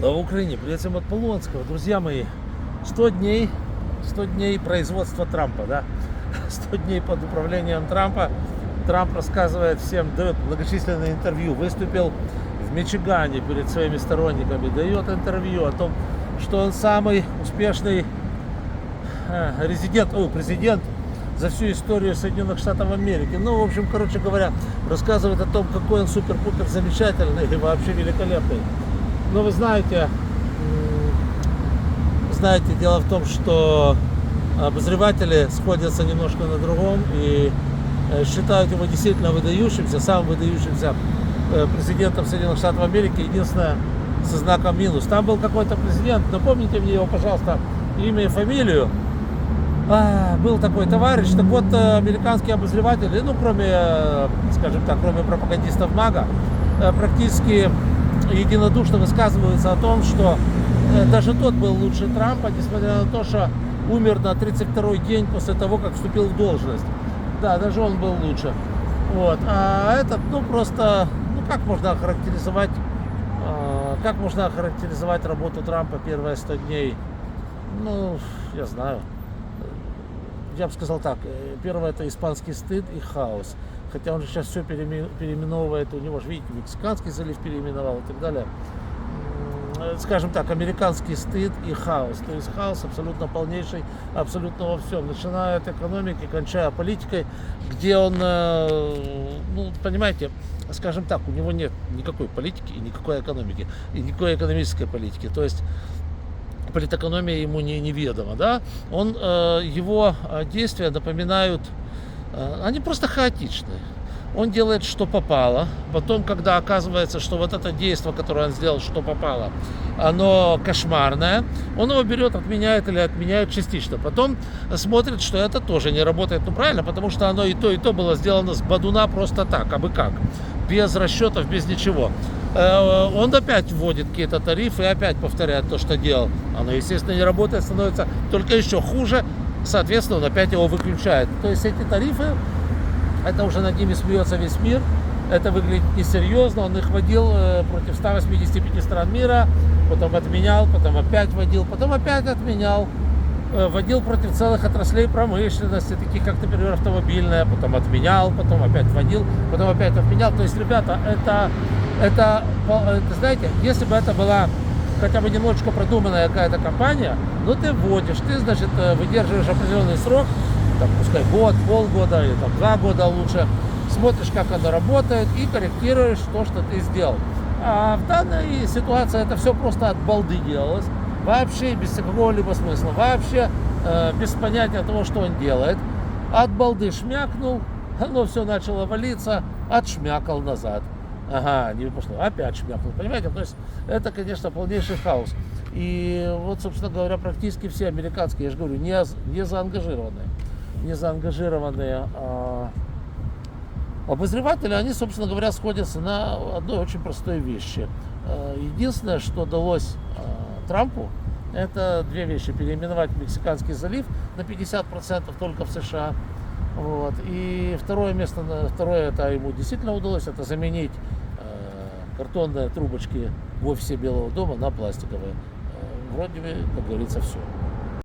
Слава Украине! Привет всем от Полонского. Друзья мои, 100 дней производства Трампа, да? 100 дней под управлением Трампа. Трамп рассказывает всем, дает многочисленные интервью, выступил в Мичигане перед своими сторонниками, дает интервью о том, что он самый успешный президент за всю историю Соединенных Штатов Америки. Ну, в общем, короче говоря, рассказывает о том, какой он супер-пупер замечательный и вообще великолепный. Но вы знаете, дело в том, что обозреватели сходятся немножко на другом и считают его действительно выдающимся, самым выдающимся президентом Соединенных Штатов Америки, единственное, со знаком минус. Там был какой-то президент, напомните мне его, пожалуйста, имя и фамилию. Был такой товарищ, так вот, американские обозреватели, ну, кроме, скажем так, кроме пропагандистов МАГА, практически единодушно высказываются о том, что даже тот был лучше Трампа, несмотря на то, что умер на 32-й день после того, как вступил в должность. Да, даже он был лучше. Вот. А этот, ну, просто, ну, как можно охарактеризовать работу Трампа первые 100 дней? Ну, я знаю. Я бы сказал так, первое — это испанский стыд и хаос. Хотя он же сейчас все переименовывает, у него же, видите, Мексиканский залив переименовал и так далее. Скажем так, американский стыд и хаос. То есть хаос абсолютно полнейший, абсолютно во всем. Начиная от экономики, кончая политикой, где он, ну, понимаете, скажем так, у него нет никакой политики и никакой экономики, и никакой экономической политики. То есть политэкономия ему неведома, да? Его действия напоминают, они просто хаотичны. Он делает, что попало. Потом, когда оказывается, что вот это действие, которое он сделал, что попало, оно кошмарное, он его берет, отменяет или отменяет частично. Потом смотрит, что это тоже не работает, ну, правильно, потому что оно и то было сделано с бадуна просто так, абы как, без расчетов, без ничего. Он опять вводит какие-то тарифы и опять повторяет то, что делал. Оно, естественно, не работает, становится только еще хуже, соответственно, он опять его выключает. То есть эти тарифы, это уже над ними смеется весь мир, это выглядит несерьезно. Он их вводил против 185 стран мира, потом отменял, потом опять вводил, потом опять отменял. Вводил против целых отраслей промышленности, таких как, например, автомобильная, потом отменял, потом опять вводил, потом опять отменял. То есть, ребята, это знаете, если бы это была хотя бы немножечко продуманная какая-то компания, ну, ты вводишь, ты, значит, выдерживаешь определенный срок, там, пускай год, полгода или там 2 года лучше, смотришь, как оно работает, и корректируешь то, что ты сделал. А в данной ситуации это все просто от балды делалось, вообще без какого-либо смысла, вообще без понятия того, что он делает. От балды шмякнул, оно все начало валиться, отшмякал назад. Ага, не пошло, опять шмякнул, понимаете? То есть это, конечно, полнейший хаос. И вот, собственно говоря, практически все американские, я же говорю, не заангажированные обозреватели, они, собственно говоря, сходятся на одной очень простой вещи. Единственное, что далось Трампу, это две вещи: переименовать Мексиканский залив на 50% только в США. Вот. И второе, это ему действительно удалось, это заменить картонные трубочки в офисе Белого дома на пластиковые. Вроде бы, как говорится, все.